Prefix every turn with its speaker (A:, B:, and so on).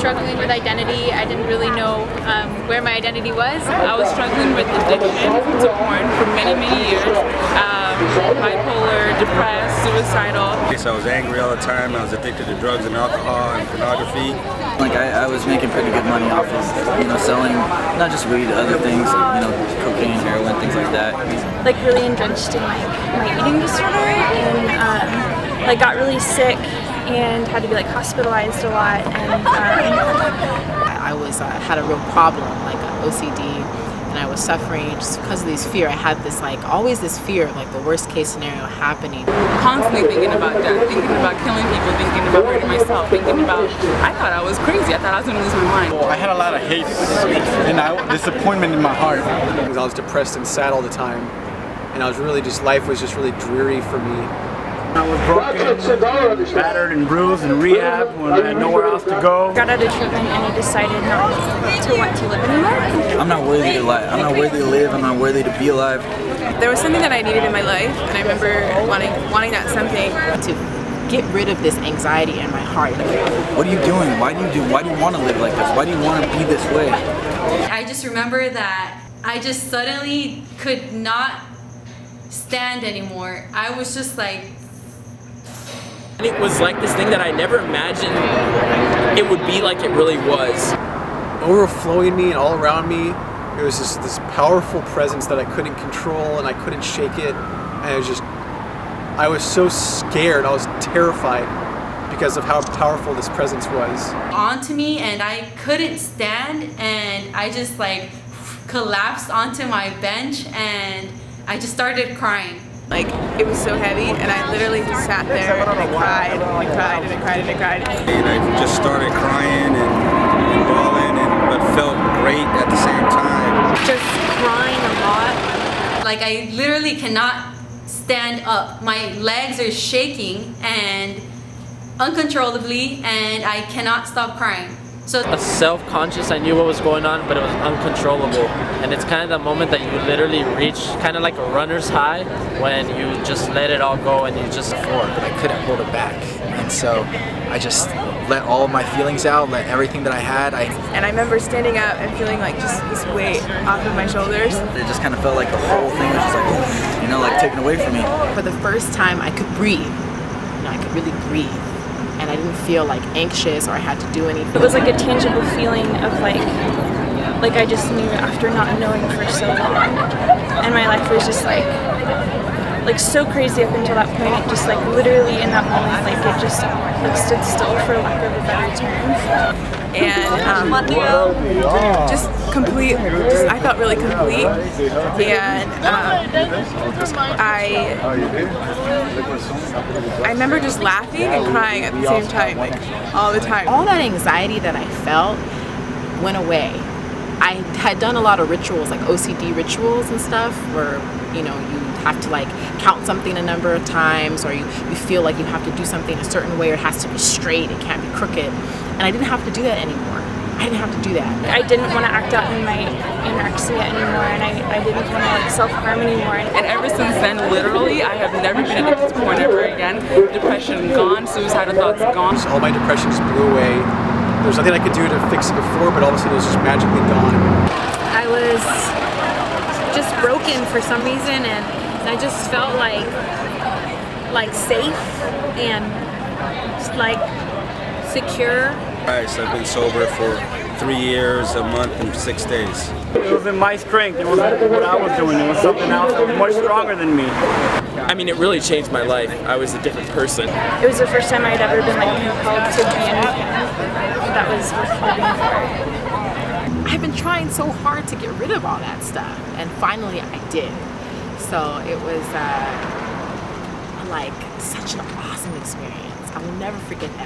A: struggling with identity. I didn't really know where my identity was. I was struggling with addiction to porn for many, many years. Bipolar, depressed, suicidal.
B: So I was angry all the time. I was addicted to drugs and alcohol and pornography.
C: Like I was making pretty good money off of, selling not just weed, other things, cocaine, heroin, things like that.
D: Like really entrenched in my eating disorder, and got really sick and had to be hospitalized a lot. And
E: I was had a real problem, like OCD, and I was suffering just because of this fear. I had this always this fear of the worst case scenario happening.
F: Constantly thinking about death, thinking about killing people, thinking about hurting myself, thinking about, I thought I was crazy. I thought I was going to lose my mind.
G: I had a lot of hate and disappointment in my heart.
H: I was depressed and sad all the time, and I was really life was just really dreary for me.
G: I was broken, battered and bruised in rehab when I had nowhere else to go.
D: Got out of treatment and I decided not to want to live anymore.
C: I'm not worthy to live. I'm not worthy to live. I'm not worthy to be alive.
F: There was something that I needed in my life, and I remember wanting that something.
E: To get rid of this anxiety in my heart.
C: What are you doing? Why do you want to live like this? Why do you want to be this way?
I: I just remember that I just suddenly could not stand anymore. I was just
J: It was like this thing that I never imagined it would be like it really was.
H: Overflowing me and all around me, it was just this powerful presence that I couldn't control and I couldn't shake it. And I was so scared, I was terrified because of how powerful this presence was.
I: Onto me, and I couldn't stand, and I just collapsed onto my bench and I just started crying.
F: It was so heavy, and I literally just sat there and I cried and I cried and I cried and I cried.
B: And I just started crying and bawling, but felt great at the same time.
D: Just crying a lot.
I: I literally cannot stand up. My legs are shaking and uncontrollably, and I cannot stop crying. So
J: Self-conscious, I knew what was going on, but it was uncontrollable. And it's kind of the moment that you literally reach kind of like a runner's high when you just let it all go and you just
K: but I couldn't hold it back. And so I just let all of my feelings out, let everything that I had.
F: And I remember standing up and feeling just this weight off of my shoulders.
C: It just kind of felt like the whole thing was just taken away from me.
E: For the first time, I could breathe. I could really breathe. And I didn't feel anxious or I had to do anything.
D: It was a tangible feeling of I just knew after not knowing for so long. And my life was just so crazy up until that point. It just literally in that moment, it just stood still for lack of a better term.
F: And just complete, I felt really complete, and I remember just laughing and crying at the same time, all the time.
E: All that anxiety that I felt went away. I had done a lot of rituals, OCD rituals and stuff, where you have to count something a number of times, or you feel you have to do something a certain way, or it has to be straight, it can't be crooked. And I didn't have to do that anymore. I didn't have to do that.
D: I didn't want to act out in my anorexia anymore, and I didn't want to self-harm anymore.
F: And ever since then, literally, I have never been addicted to porn ever again. Depression gone, suicidal thoughts gone.
H: All my depression just blew away. There was nothing I could do to fix it before, but all of a sudden it was just magically gone.
A: I was just broken for some reason, and I just felt safe and secure.
B: So I've been sober for 3 years, a month, and 6 days.
G: It wasn't my strength. It wasn't what I was doing. It was something else that was much stronger than me.
J: I mean, it really changed my life. I was a different person.
D: It was the first time I'd ever been compelled to be anything that was worth living for.
E: I've been trying so hard to get rid of all that stuff, and finally I did. So it was such an awesome experience. I will never forget that.